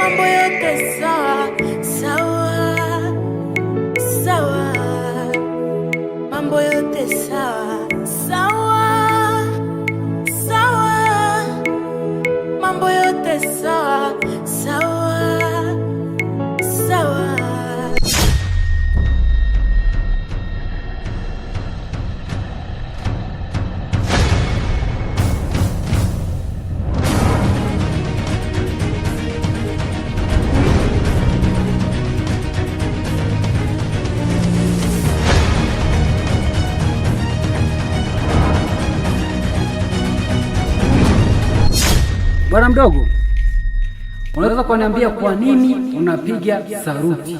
mambo yote sawa sawa sawa, mambo yote sawa sawa sawa, mambo yote sawa sawa sawa. Bwana mdogo, unaweza kuniambia kwa nini unapiga saruti?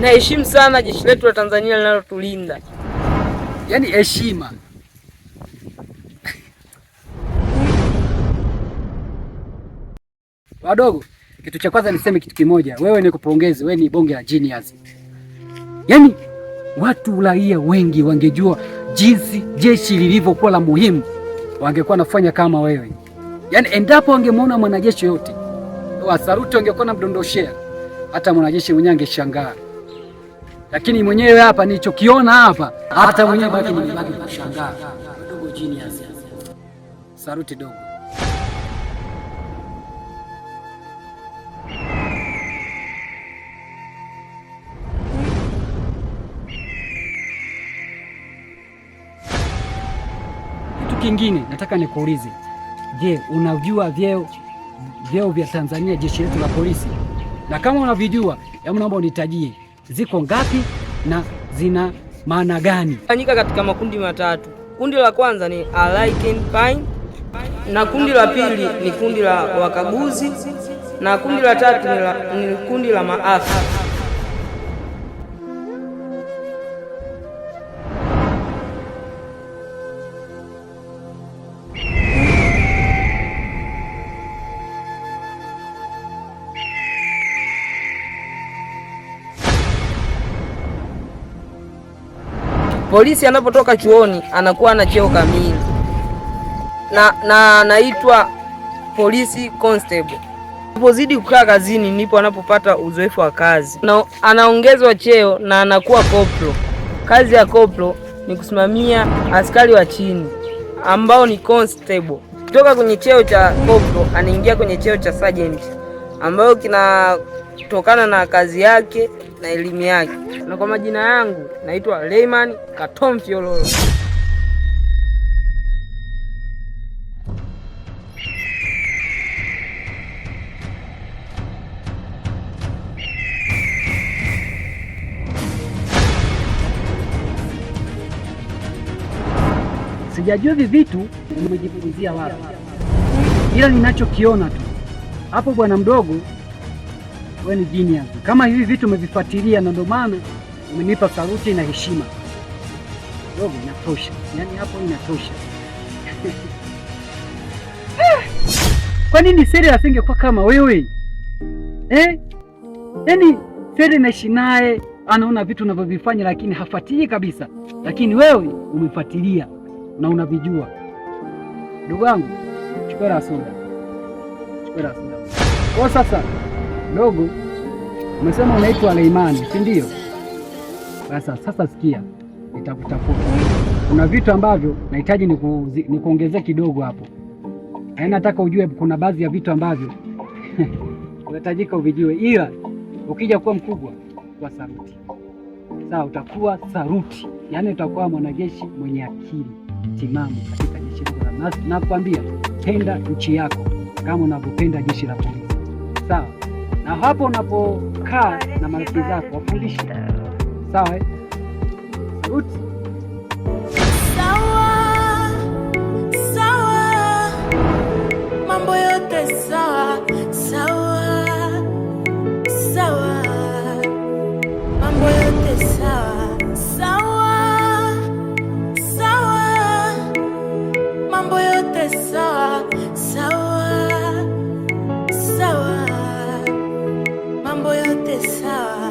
Naheshimu sana jeshi letu la Tanzania linalotulinda. Yaani heshima. Wadogo, kitu cha kwanza niseme kitu kimoja. Wewe nikupongeze, wewe ni bonge la genius. Yaani watu raia wengi wangejua jinsi jeshi lilivyokuwa la muhimu, wangekuwa nafanya kama wewe. Yaani endapo wangemwona mwanajeshi yote wa saruti wangekuwa namdondoshea, hata mwanajeshi mwenyewe angeshangaa. Lakini mwenyewe hapa nilichokiona hapa, hata mwenyewe baki kushangaa. Dogo genius. Saruti dogo. Kitu kingine nataka nikuulize. Je, unajua vyeo vya Tanzania jeshi letu la polisi? Na kama unavijua, hebu naomba unitajie ziko ngapi na zina maana gani? Fanyika katika makundi matatu. Kundi la kwanza ni Allied Pine, na kundi la pili ni kundi la wakaguzi, na kundi la tatu ni kundi la maafisa. Polisi anapotoka chuoni anakuwa na cheo kamili na anaitwa polisi constable. Anapozidi kukaa kazini ndipo anapopata uzoefu wa kazi na anaongezwa cheo na anakuwa koplo. Kazi ya koplo ni kusimamia askari wa chini ambao ni constable. Kutoka kwenye cheo cha koplo anaingia kwenye cheo cha sergeant ambayo kinatokana na kazi yake na elimu yake. Na kwa majina yangu naitwa Rayman Katomfyololo. Sijajua hivi vitu umejifunzia wapi, ila ninachokiona tu hapo, bwana mdogo, wewe ni genius. Kama hivi vitu umevifuatilia na ndio maana umenipa saluti na heshima. Dogo, inatosha. Yaani hapo inatosha. Kwa nini Sere asingekuwa kama wewe? Yaani Sere naishi naye, anaona vitu unavyovifanya lakini hafuatilii kabisa. Lakini wewe umefuatilia na unavijua. Ndugu wangu, chukua soda. Chukua soda. Kwa sasa dogo, umesema unaitwa Rayman, si ndio? Sasa sikia, nitakutafuta. Kuna vitu ambavyo nahitaji nikuongezee kidogo hapo. Nataka ujue kuna baadhi ya vitu ambavyo unahitajika uvijue, ila ukija kuwa mkubwa kwa saruti. Sawa, utakuwa saruti. Yaani utakuwa mwanajeshi mwenye akili timamu katika jeshi la polisi. Nakwambia, penda nchi yako kama unavyopenda jeshi la polisi. Sawa? Na hapo unapokaa na marafiki zako wafundishe. Sawa? Saruti. Sawa sawa, mambo yote sawa sawa sawa, mambo yote sawa sawa sawa, mambo yote sawa sawa sawa, mambo yote sawa.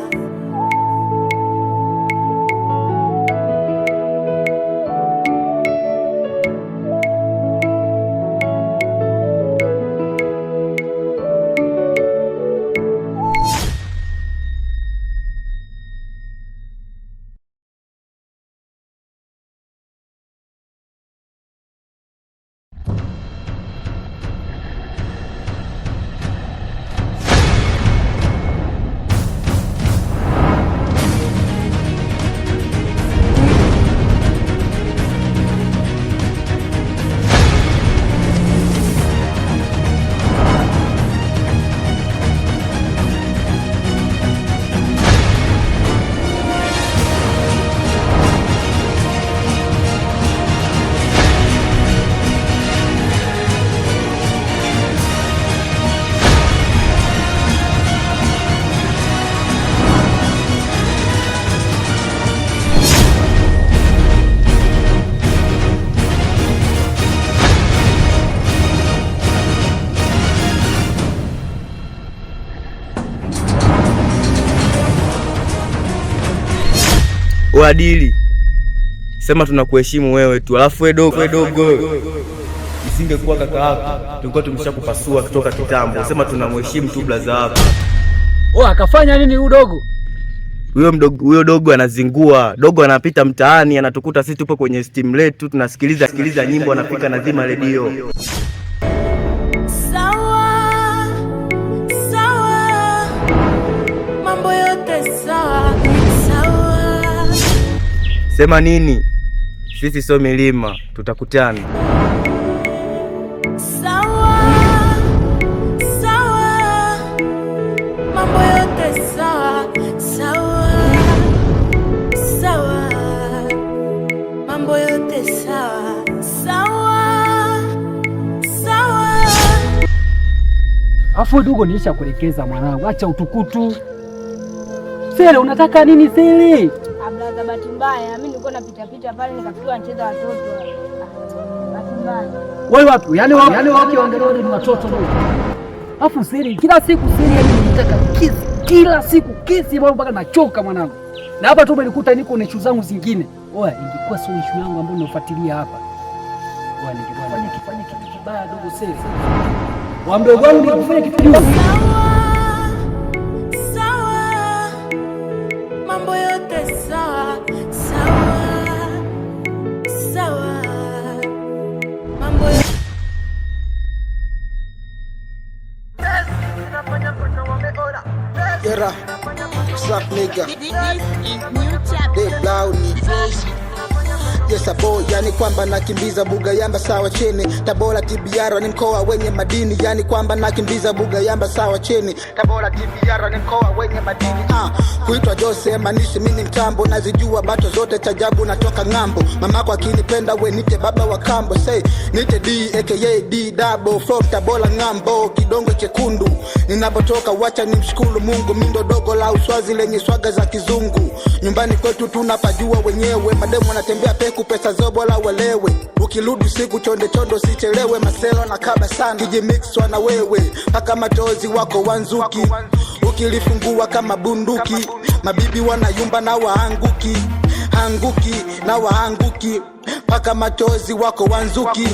Uadili. Sema tunakuheshimu wewe tu. Alafu wewe dogo. Isingekuwa kaka yako, tulikuwa tumeshakupasua kutoka kitambo. Sema tunamheshimu tu blaza wako. Akafanya nini huyo dogo? Huyo dogo anazingua. Dogo anapita mtaani, anatukuta sisi tupo kwenye steam letu tunasikiliza nyimbo, anapika na zima redio. Sawa, mambo yote sawa. Sema nini? Sisi sio milima, tutakutana. Sawa, mambo yote sawa. Mambo yote sawa. Afu dogo, niisha kuelekeza mwanangu, acha utukutu. Sele, unataka nini Sele? Ablaza, bahati mbaya mimi nilikuwa napita pale nikafikiwa anacheza watoto. Bahati mbaya. Wewe wapi? Yaani wake waangalia wale ni watoto dogo. Afu Sele, kila siku Sele nataka kisi. Kila siku kisi bado mpaka nachoka mwanangu. Na hapa tu umenikuta niko na issue zangu zingine. Oya, ingekuwa sio issue yangu ambayo ninafuatilia hapa. Oya, ningefanya kitu kibaya dogo Sele. Waambie wangu nikufanya kitu kibaya. Sawa. Mambo yote sawa. Mambo Era, slap nigga. They blow me. Yes boy, yani kwamba nakimbiza buga yamba sawa chini. Tabora TBR ni mkoa wenye madini, yani kwamba nakimbiza buga yamba sawa chini. Tabora TBR ni mkoa wenye madini. Kuitwa Jose manishi mimi mtambo, nazijua bato zote chajabu natoka ngambo. Mamako akinipenda we nite baba wa kambo, say nite D aka D double from Tabora ngambo, kidongo chekundu. Ninapotoka wacha nimshukuru Mungu, mindo dogo la Uswazi lenye swaga za kizungu. Nyumbani kwetu tunapajua wenyewe, mademu wanatembea peku pesa zobo la walewe. Ukirudi siku chonde chondo sichelewe, maselo na kaba sana kijimixwa na wewe, paka matozi wako wanzuki. Ukilifungua kama bunduki, mabibi wanayumba na waanguki. Na waanguki, paka matozi wako wanzuki.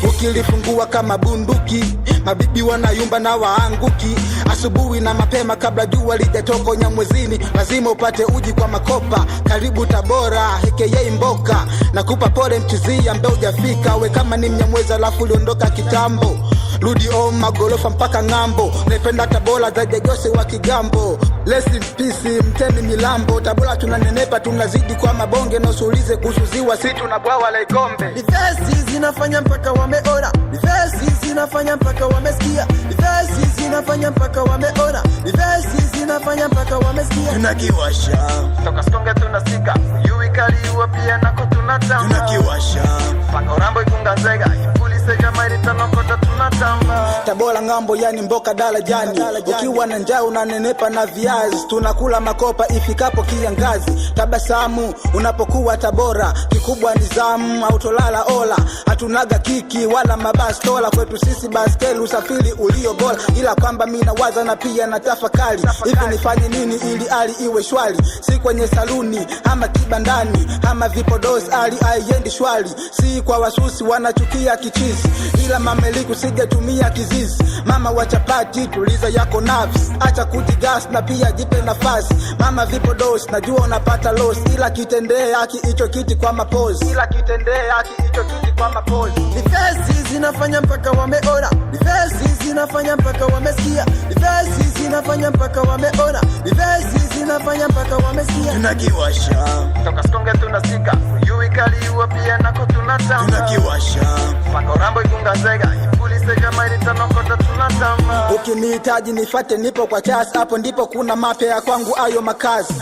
Ukilifungua kama bunduki, mabibi wanayumba na waanguki. Asubuhi na mapema kabla jua lijatoka Nyamwezini, lazima upate uji kwa makopa. Karibu Tabora aka Mboka, nakupa pole mchizia ambaye hujafika. We kama ni Mnyamwezi alafu uliondoka kitambo, rudi magorofa mpaka ngambo. Napenda Tabora zaidi Jose wa Kigambo. Rest in peace Mtemi Milambo. Tabora tunanenepa tunazidi kwa mabonge, na usulize kusuziwa si tunabwawa la Igombe. Vifesi zinafanya mpaka wameona, vifesi zinafanya mpaka wamesikia, vifesi zinafanya mpaka wameona, vifesi zinafanya mpaka wamesikia. Tunakiwasha toka skonge tunasika, yui kali uwa pia nako tunatamba. Tunakiwasha paka urambo ikunga nzega, polisi kama ilitanokota tunatamba. Tabora ngambo yani Mboka darajani. Ukiwa na njaa unanenepa na viazi, tunakula makopa ifikapo kiangazi. Tabasamu unapokuwa Tabora, kikubwa nizamu au tolala ola. Hatunaga kiki wala mabastola, kwetu sisi baskeli usafiri ulio bora. Ila kwamba mimi nawaza na pia na tafakari, hivi nifanye nini ili hali iwe shwari. Si kwenye saluni ama kibandani ama vipodozi, hali haiendi shwari. Si kwa wasusi wanachukia kichizi, ila mameliku sijatumia kizizi. Mama wa chapati tuliza yako nafsi, acha kujigas na pia jipe nafasi. Mama vipodozi najua unapata loss, ila kitendee haki hicho kiti kwa mapozi. Vifesi zinafanya mpaka wameona, vifesi zinafanya mpaka wamesikia, vifesi zinafanya mpaka wameona, vifesi zinafanya mpaka wamesikia. Tunakiwasha toka skonge tunasika, yui kali uwa pia nako tunatamba. Tunakiwasha paka urambo ikunga nzega, polisi kama ilitanokota tunatamba. Ukinihitaji nifate nipo kwa chasi, hapo ndipo kuna mapya ya kwangu ayo makazi.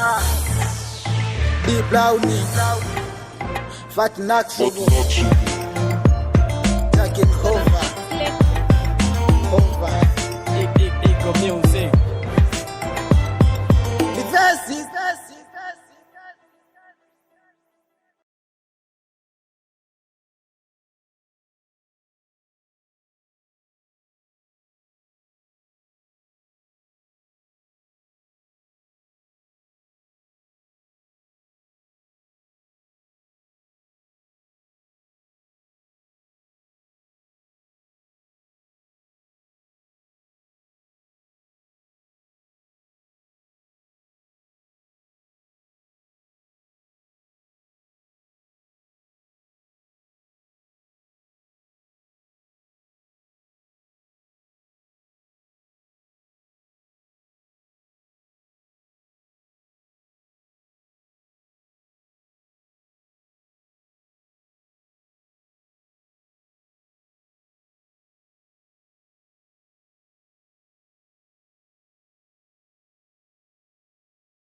Deep Brownie Fat Naxi Taking over Iko music.